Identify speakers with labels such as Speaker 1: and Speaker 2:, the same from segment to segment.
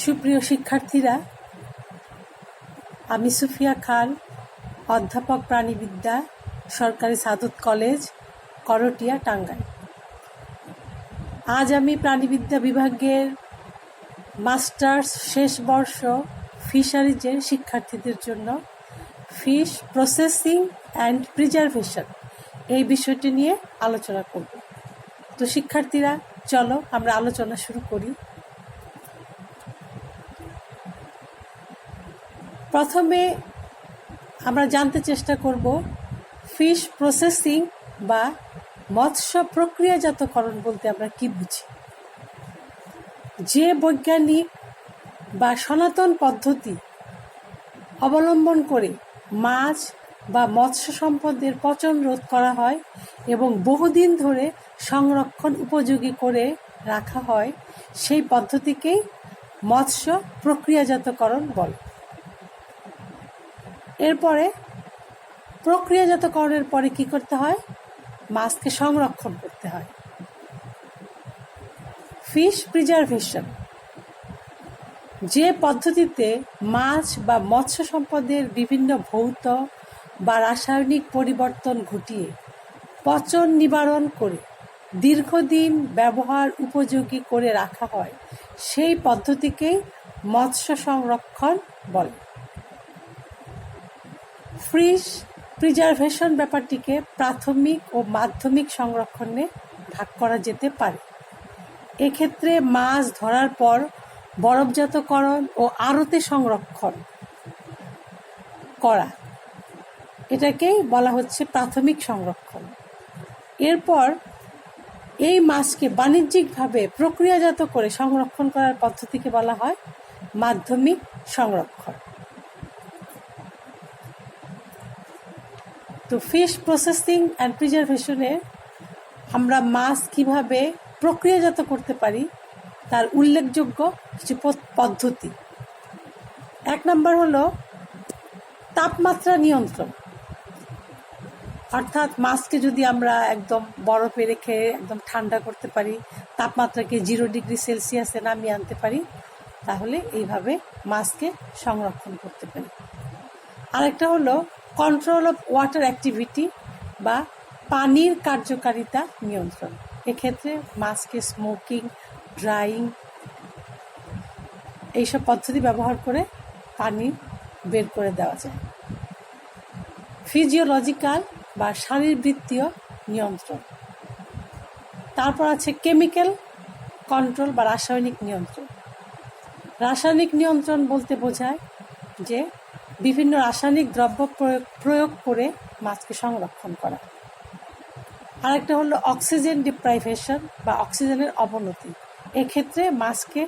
Speaker 1: সুপ্রিয় শিক্ষার্থীরা, আমি সুফিয়া খান, অধ্যাপক প্রাণীবিদ্যা, সরকারি সাদত কলেজ, করটিয়া, টাঙ্গাইল। আজ আমি প্রাণীবিদ্যা বিভাগের মাস্টার্স শেষ বর্ষ ফিশারিজের শিক্ষার্থীদের জন্য ফিশ প্রসেসিং অ্যান্ড প্রিজার্ভেশন এই বিষয়টি নিয়ে আলোচনা করব। তো শিক্ষার্থীরা, চলো আমরা আলোচনা শুরু করি। প্রথমে আমরা জানতে চেষ্টা করব ফিশ প্রসেসিং বা মৎস্য প্রক্রিয়াজাতকরণ বলতে আমরা কি বুঝি। যে বৈজ্ঞানিক বা সনাতন পদ্ধতি অবলম্বন করে মাছ বা মৎস্য সম্পদের পচন রোধ করা হয় এবং বহুদিন ধরে সংরক্ষণ উপযোগী করে রাখা হয়, সেই পদ্ধতিকেই মৎস্য প্রক্রিয়াজাতকরণ বলে। এরপরে প্রক্রিয়াজাতকরণের পরে কি করতে হয়? মাছকে সংরক্ষণ করতে হয়। ফিশ প্রিজার্ভেশন, যে পদ্ধতিতে মাছ বা মৎস্য সম্পদের বিভিন্ন ভৌত বা রাসায়নিক পরিবর্তন ঘটিয়ে পচন নিবারণ করে দীর্ঘদিন ব্যবহার উপযোগী করে রাখা হয়, সেই পদ্ধতিকেই মৎস্য সংরক্ষণ বলে। ফিশ প্রিজার্ভেশন ব্যাপারটিকে প্রাথমিক ও মাধ্যমিক সংরক্ষণে ভাগ করা যেতে পারে। এক্ষেত্রে মাছ ধরার পর বরফজাতকরণ ও আড়তে সংরক্ষণ করা, এটাকেই বলা হচ্ছে প্রাথমিক সংরক্ষণ। এরপর এই মাছকে বাণিজ্যিকভাবে প্রক্রিয়াজাত করে সংরক্ষণ করার পদ্ধতিকে বলা হয় মাধ্যমিক সংরক্ষণ। তো ফিশ প্রসেসিং অ্যান্ড প্রিজার্ভেশনে আমরা মাছ কিভাবে প্রক্রিয়াজাত করতে পারি তার উল্লেখযোগ্য কিছু পদ্ধতি। 1 নম্বর হলো তাপমাত্রা নিয়ন্ত্রণ। অর্থাৎ মাছকে যদি আমরা একদম বরফে রেখে একদম ঠান্ডা করতে পারি, তাপমাত্রাকে 0 ডিগ্রি সেলসিয়াসে নামিয়ে আনতে পারি, তাহলে এইভাবে মাছকে সংরক্ষণ করতে পারি। আরেকটা হলো কন্ট্রোল অফ ওয়াটার অ্যাক্টিভিটি বা পানির কার্যকারিতা নিয়ন্ত্রণ। এক্ষেত্রে মাছকে স্মোকিং, ড্রাইং এইসব পদ্ধতি ব্যবহার করে পানি বের করে দেওয়া যায়। ফিজিওলজিক্যাল বা শারীরবৃত্তীয় নিয়ন্ত্রণ। তারপর আছে কেমিক্যাল কন্ট্রোল বা রাসায়নিক নিয়ন্ত্রণ। রাসায়নিক নিয়ন্ত্রণ বলতে বোঝায় যে বিভিন্ন রাসায়নিক দ্রব্য প্রয়োগ করে মাছকে সংরক্ষণ করা। আরেকটা হলো অক্সিজেন ডিপ্রাইভেশন বা অক্সিজেনের অবনতি। এক্ষেত্রে মাছকে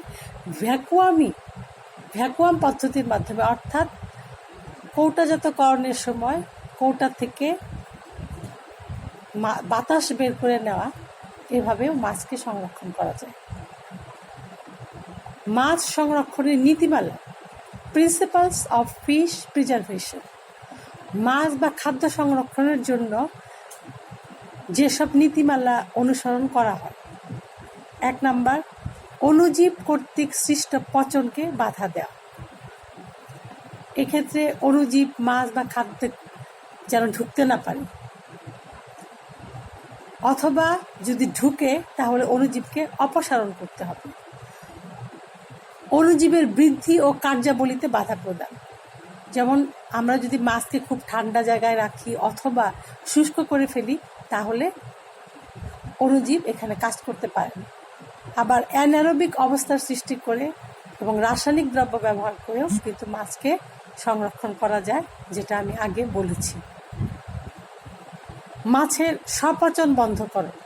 Speaker 1: ভ্যাকুয়াম পদ্ধতির মাধ্যমে, অর্থাৎ কৌটাজাতকরণের সময় কৌটা থেকে বাতাস বের করে নেওয়া, এভাবেও মাছকে সংরক্ষণ করা যায়। মাছ সংরক্ষণের নীতিমালা, প্রিন্সিপালস অফ ফিশ প্রিজার্ভেশন। মাছ বা খাদ্য সংরক্ষণের জন্য যেসব নীতিমালা অনুসরণ করা হয়। 1 নম্বর, অণুজীব কর্তৃক সৃষ্ট পচনকে বাধা দেওয়া। এক্ষেত্রে অণুজীব মাছ বা খাদ্যে যেন ঢুকতে না পারে, অথবা যদি ঢুকে তাহলে অণুজীবকে অপসারণ করতে হবে। অণুজীবের বৃদ্ধি ও কার্যাবলীতে বাধা প্রদান, যেমন আমরা যদি মাছকে খুব ঠান্ডা জায়গায় রাখি অথবা শুষ্ক করে ফেলি, তাহলে অণুজীব এখানে কাজ করতে পারে না। আবার অ্যানারোবিক অবস্থার সৃষ্টি করে এবং রাসায়নিক দ্রব্য ব্যবহার করেও কিন্তু মাছকে সংরক্ষণ করা যায়, যেটা আমি আগে বলেছি। মাছের স্বপচন বন্ধকরণ,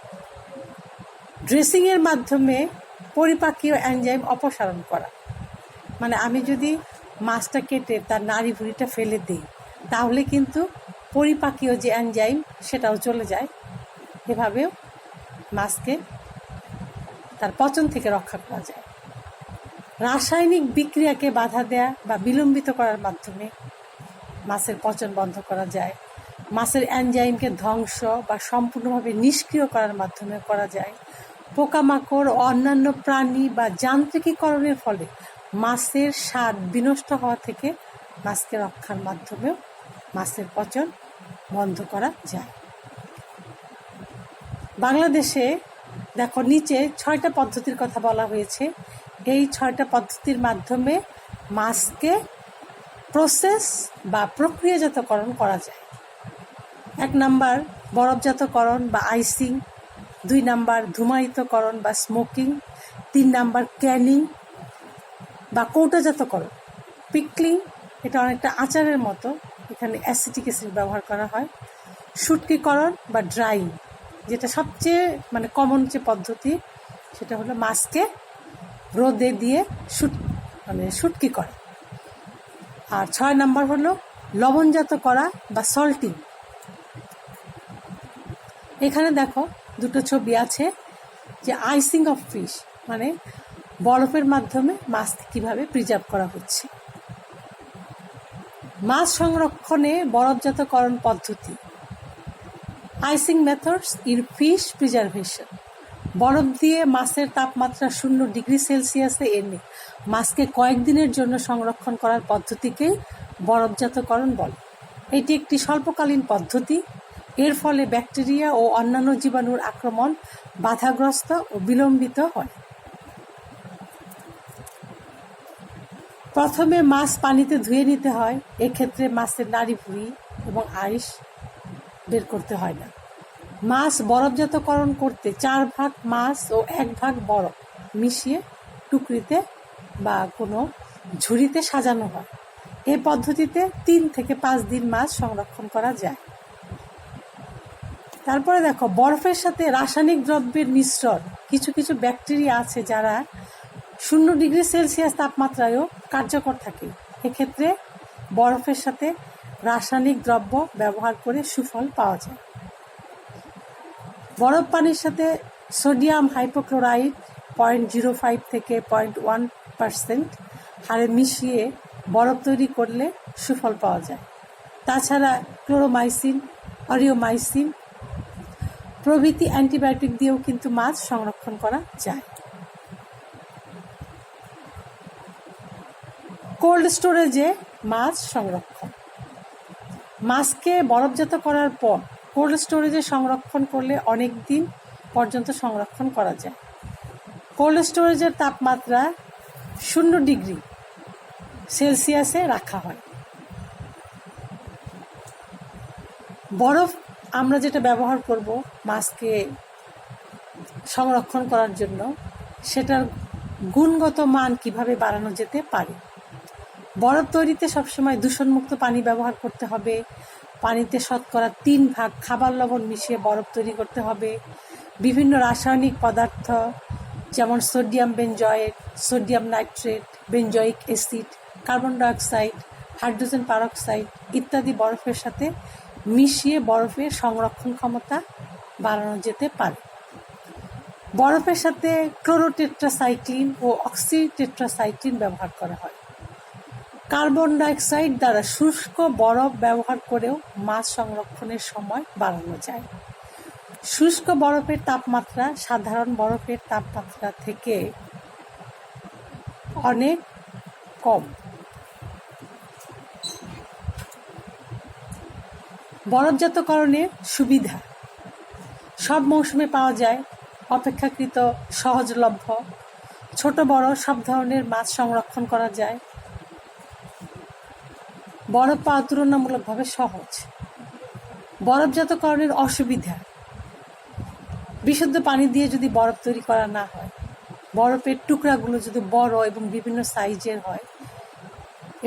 Speaker 1: ড্রেসিংয়ের মাধ্যমে পরিপাকীয় এনজাইম অপসারণ করা। মানে আমি যদি মাছটা কেটে তার নাড়ি ভুঁড়িটা ফেলে দিই, তাহলে কিন্তু পরিপাকীয় যে এনজাইম সেটাও চলে যায়। এভাবেও মাছকে তার পচন থেকে রক্ষা করা যায়। রাসায়নিক বিক্রিয়াকে বাধা দেয়া বা বিলম্বিত করার মাধ্যমে মাছের পচন বন্ধ করা যায়। মাছের এনজাইমকে ধ্বংস বা সম্পূর্ণভাবে নিষ্ক্রিয় করার মাধ্যমে করা যায়। পোকামাকড় ও অন্যান্য প্রাণী বা যান্ত্রিকীকরণের ফলে মাছের স্বাদ বিনষ্ট হওয়া থেকে মাছকে রক্ষার মাধ্যমেও মাছের পচন বন্ধ করা যায়। বাংলাদেশে দেখো নিচে 6টা পদ্ধতির কথা বলা হয়েছে। এই 6টা পদ্ধতির মাধ্যমে মাছকে প্রসেস বা প্রক্রিয়াজাতকরণ করা যায়। 1 নাম্বার বরফজাতকরণ বা আইসিং, 2 নাম্বার ধূমায়িতকরণ বা স্মোকিং, 3 নাম্বার ক্যানিং বা কৌটাজাতকরণ, পিকলিং, এটা অনেকটা আচারের মতো, এখানে অ্যাসিটিক অ্যাসিড ব্যবহার করা হয়, শুটকিকরণ বা ড্রাইং, যেটা সবচেয়ে কমন যে পদ্ধতি সেটা হলো মাছকে রোদে দিয়ে শুটকি করা। আর 6 নাম্বার হলো লবণজাত করা বা সল্টিং। এখানে দেখো 2টো ছবি আছে যে আইসিং অফ ফিশ, বরফের মাধ্যমে মাছকে কিভাবে প্রিজার্ভ করা হচ্ছে। মাছ সংরক্ষণে বরফজাতকরণ পদ্ধতি, icing methods in fish preservation. বরফ দিয়ে মাছের তাপমাত্রা 0 ডিগ্রি সেলসিয়াসে এনে মাছকে কয়েকদিনের জন্য সংরক্ষণ করার পদ্ধতিকেই বরফজাতকরণ বলে। এটি একটি স্বল্পকালীন পদ্ধতি। এর ফলে ব্যাকটেরিয়া ও অন্যান্য জীবাণুর আক্রমণ বাধাগ্রস্ত ও বিলম্বিত হয়। প্রথমে মাছ পানিতে ধুয়ে নিতে হয়। এক্ষেত্রে মাছের নাড়ি ভুঁড়ি এবং আইস বের করতে হয় না। মাছ বরফজাতকরণ করতে 4 ভাগ মাছ ও 1 ভাগ বরফ মিশিয়ে টুকরিতে বা কোনো ঝুড়িতে সাজানো হয়। এই পদ্ধতিতে 3 থেকে 5 দিন মাছ সংরক্ষণ করা যায়। তারপরে দেখো বরফের সাথে রাসায়নিক দ্রব্যের মিশ্রণ। কিছু কিছু ব্যাকটেরিয়া আছে যারা 0 ডিগ্রি সেলসিয়াস তাপমাত্রায়ও কার্যকর থাকে। এক্ষেত্রে বরফের সাথে রাসায়নিক দ্রব্য ব্যবহার করে সুফল পাওয়া যায়। বরফ পানির সাথে সোডিয়াম হাইপোক্লোরাইড 0.05 থেকে 0.1% হারে মিশিয়ে বরফ তৈরি করলে সুফল পাওয়া যায়। তাছাড়া ক্লোরোমাইসিন, অরিওমাইসিন প্রভৃতি অ্যান্টিবায়োটিক দিয়েও কিন্তু মাছ সংরক্ষণ করা যায়। কোল্ড স্টোরেজে মাছ সংরক্ষণ। মাছকে বরফজাত করার পর কোল্ড স্টোরেজে সংরক্ষণ করলে অনেক দিন পর্যন্ত সংরক্ষণ করা যায়। কোল্ড স্টোরেজের তাপমাত্রা 0 ডিগ্রি সেলসিয়াসে রাখা হয়। বরফ আমরা যেটা ব্যবহার করব মাছকে সংরক্ষণ করার জন্য, সেটার গুণগত মান কিভাবে বাড়ানো যেতে পারে। বরফ তৈরিতে সবসময় দূষণমুক্ত পানি ব্যবহার করতে হবে। পানিতে 3 ভাগ খাবার লবণ মিশিয়ে বরফ তৈরি করতে হবে। বিভিন্ন রাসায়নিক পদার্থ যেমন sodium benzoate, sodium nitrate, benzoic acid, carbon dioxide, hydrogen peroxide ইত্যাদি বরফের সাথে মিশিয়ে বরফের সংরক্ষণ ক্ষমতা বাড়ানো যেতে পারে। বরফের সাথে ক্লোরোটেট্রাসাইক্লিন ও অক্সিটেট্রাসাইক্লিন ব্যবহার করা হয়। কার্বন ডাইঅক্সাইড দ্বারা শুষ্ক বরফ ব্যবহার করেও মাছ সংরক্ষণের সময় বাড়ানো যায়। শুষ্ক বরফের তাপমাত্রা সাধারণ বরফের তাপমাত্রা থেকে অনেক কম। বরফজাতকরণের সুবিধা সব মৌসুমে পাওয়া যায়, অপেক্ষাকৃত সহজলভ্য, ছোট বড় সব ধরনের মাছ সংরক্ষণ করা যায়। বরফ পাওয়া তুলনামূলকভাবে সহজ। বরফজাতকরণের অসুবিধা, বিশুদ্ধ পানি দিয়ে যদি বরফ তৈরি করা না হয়, বরফের টুকরাগুলো যদি বড় এবং বিভিন্ন সাইজের হয়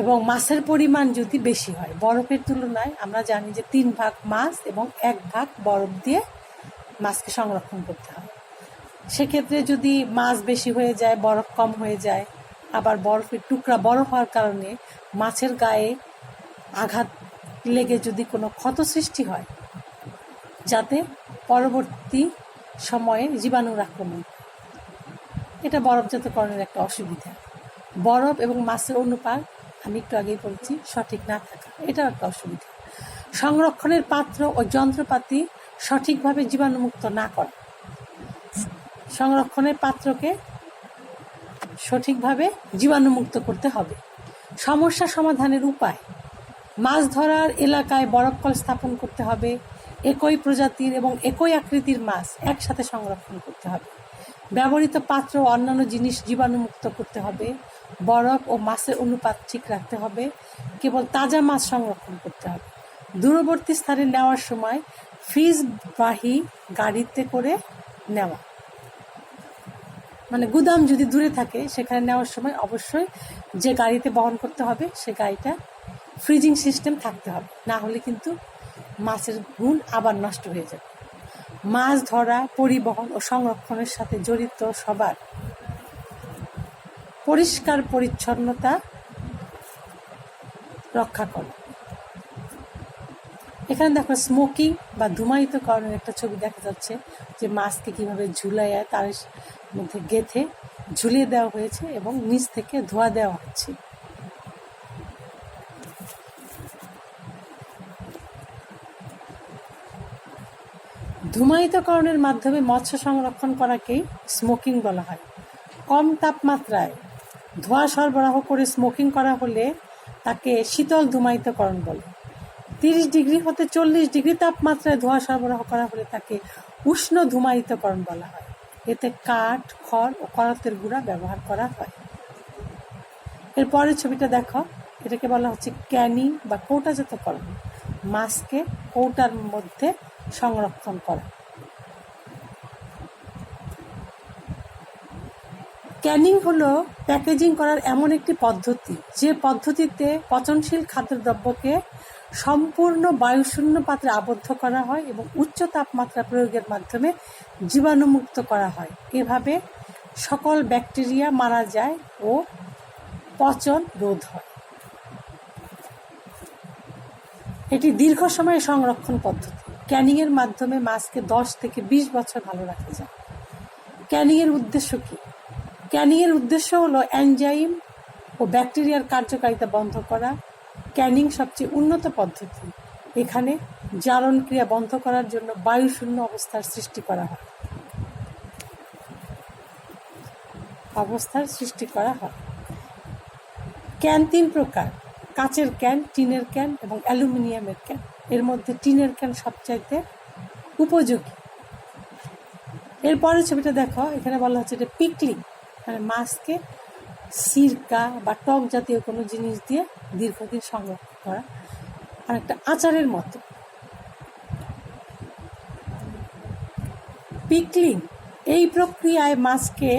Speaker 1: এবং মাছের পরিমাণ যদি বেশি হয়, বরফের তুলনায় আমরা জানি যে 3 ভাগ মাছ এবং 1 ভাগ বরফ দিয়ে মাছকে সংরক্ষণ করতে হয়। সেক্ষেত্রে যদি মাছ বেশি হয়ে যায়, বরফ কম হয়ে যায়, আবার বরফের টুকরা বড় হওয়ার কারণে মাছের গায়ে আঘাত লেগে যদি কোনো ক্ষত সৃষ্টি হয়, যাতে পরবর্তী সময়ে জীবাণুর আক্রমণ, এটা বরফজাতকরণের একটা অসুবিধা। বরফ এবং মাছের অনুপাত আমি একটু আগেই বলছি সঠিক না থাকা, এটাও একটা অসুবিধা। সংরক্ষণের পাত্র ও যন্ত্রপাতি সঠিকভাবে জীবাণুমুক্ত না করা। সংরক্ষণের পাত্রকে সঠিকভাবে জীবাণুমুক্ত করতে হবে। সমস্যা সমাধানের উপায়: মাছ ধরার এলাকায় বরফকল স্থাপন করতে হবে। একই প্রজাতির এবং একই আকৃতির মাছ একসাথে সংরক্ষণ করতে হবে। ব্যবহৃত পাত্র ও অন্যান্য জিনিস জীবাণুমুক্ত করতে হবে। বরফ ও মাছের অনুপাত ঠিক রাখতে হবে। কেবল তাজা মাছ সংরক্ষণ করতে হবে। দূরবর্তী স্থানে নেওয়ার সময় ফ্রিজবাহী গাড়িতে করে নেওয়া, মানে গুদাম যদি দূরে থাকে সেখানে নেওয়ার সময় অবশ্যই যে গাড়িতে বহন করতে হবে সে গাড়িটা ফ্রিজিং সিস্টেম থাকতে হবে, না হলে কিন্তু মাছের গুণ আবার নষ্ট হয়ে যাবে। মাছ ধরা, পরিবহন ও সংরক্ষণের সাথে জড়িত সবার পরিষ্কার পরিচ্ছন্নতা রক্ষা করা। এখানে দেখো স্মোকিং বা ধূমায়িতকরণের একটা ছবি দেখা যাচ্ছে, যে মাছকে কিভাবে ঝুলাইয়া তার মধ্যে গেঁথে ঝুলিয়ে দেওয়া হয়েছে এবং নিচ থেকে ধোয়া দেওয়া হচ্ছে। ধূমায়িতকরণের মাধ্যমে মৎস্য সংরক্ষণ করাকেই স্মোকিং বলা হয়। কম তাপমাত্রায় ধোঁয়া সরবরাহ করে স্মোকিং করা হলে তাকে শীতল ধূমায়িতকরণ বলে। 30 ডিগ্রি হতে 40 ডিগ্রি তাপমাত্রায় ধোঁয়া সরবরাহ করা হলে তাকে উষ্ণ ধূমায়িতকরণ বলা হয়। এতে কাঠ, খড় ও করতের গুঁড়া ব্যবহার করা হয়। এরপরের ছবিটা দেখো, এটাকে বলা হচ্ছে ক্যানিং বা কৌটাজাতকরণ। মাছকে কৌটার মধ্যে সংরক্ষণ করা। ক্যানিং হলো প্যাকেজিং করার এমন একটি পদ্ধতি যে পদ্ধতিতে পচনশীল খাদ্যদ্রব্যকে সম্পূর্ণ বায়ুশূন্য পাত্রে আবদ্ধ করা হয় এবং উচ্চ তাপমাত্রা প্রয়োগের মাধ্যমে জীবাণুমুক্ত করা হয়। এভাবে সকল ব্যাকটেরিয়া মারা যায় ও পচন রোধ হয়। এটি দীর্ঘ সময়ের সংরক্ষণ পদ্ধতি। ক্যানিংয়ের মাধ্যমে মাছকে 10 থেকে 20 বছর ভালো রাখা যায়। ক্যানিংয়ের উদ্দেশ্য কি? ক্যানিংয়ের উদ্দেশ্য হলো এনজাইম ও ব্যাকটেরিয়ার কার্যকারিতা বন্ধ করা। ক্যানিং সবচেয়ে উন্নত পদ্ধতি। এখানে জারণ ক্রিয়া বন্ধ করার জন্য বায়ুশূন্য অবস্থার সৃষ্টি করা হয়। ক্যান 3 প্রকার: কাচের ক্যান, টিনের ক্যান এবং অ্যালুমিনিয়ামের ক্যান। এর মধ্যে টিনের ক্যান সবচাইতে উপযোগী। এরপরের ছবিটা দেখো, এখানে বলা হচ্ছে এটা পিকলিং, মানে মাছকে সিরকা বা টক জাতীয় কোনো জিনিস দিয়ে দীর্ঘদিন সংরক্ষণ করা, আর একটা আচারের মতো। পিকলিং এই প্রক্রিয়ায় মাছকে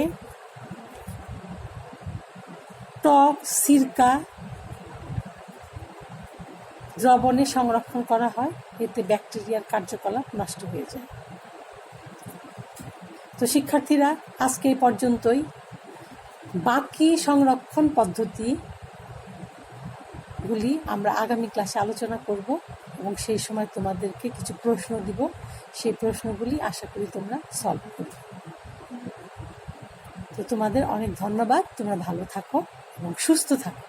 Speaker 1: টক, সিরকা দ্রবণে সংরক্ষণ করা হয়। এতে ব্যাকটেরিয়ার কার্যকলাপ নষ্ট হয়ে যায়। তো শিক্ষার্থীরা, আজকে এই পর্যন্তই। বাকি সংরক্ষণ পদ্ধতিগুলি আমরা আগামী ক্লাসে আলোচনা করব এবং সেই সময় তোমাদেরকে কিছু প্রশ্ন দিব। সেই প্রশ্নগুলি আশা করি তোমরা সলভ করবে। তো তোমাদের অনেক ধন্যবাদ। তোমরা ভালো থাকো এবং সুস্থ থাকো।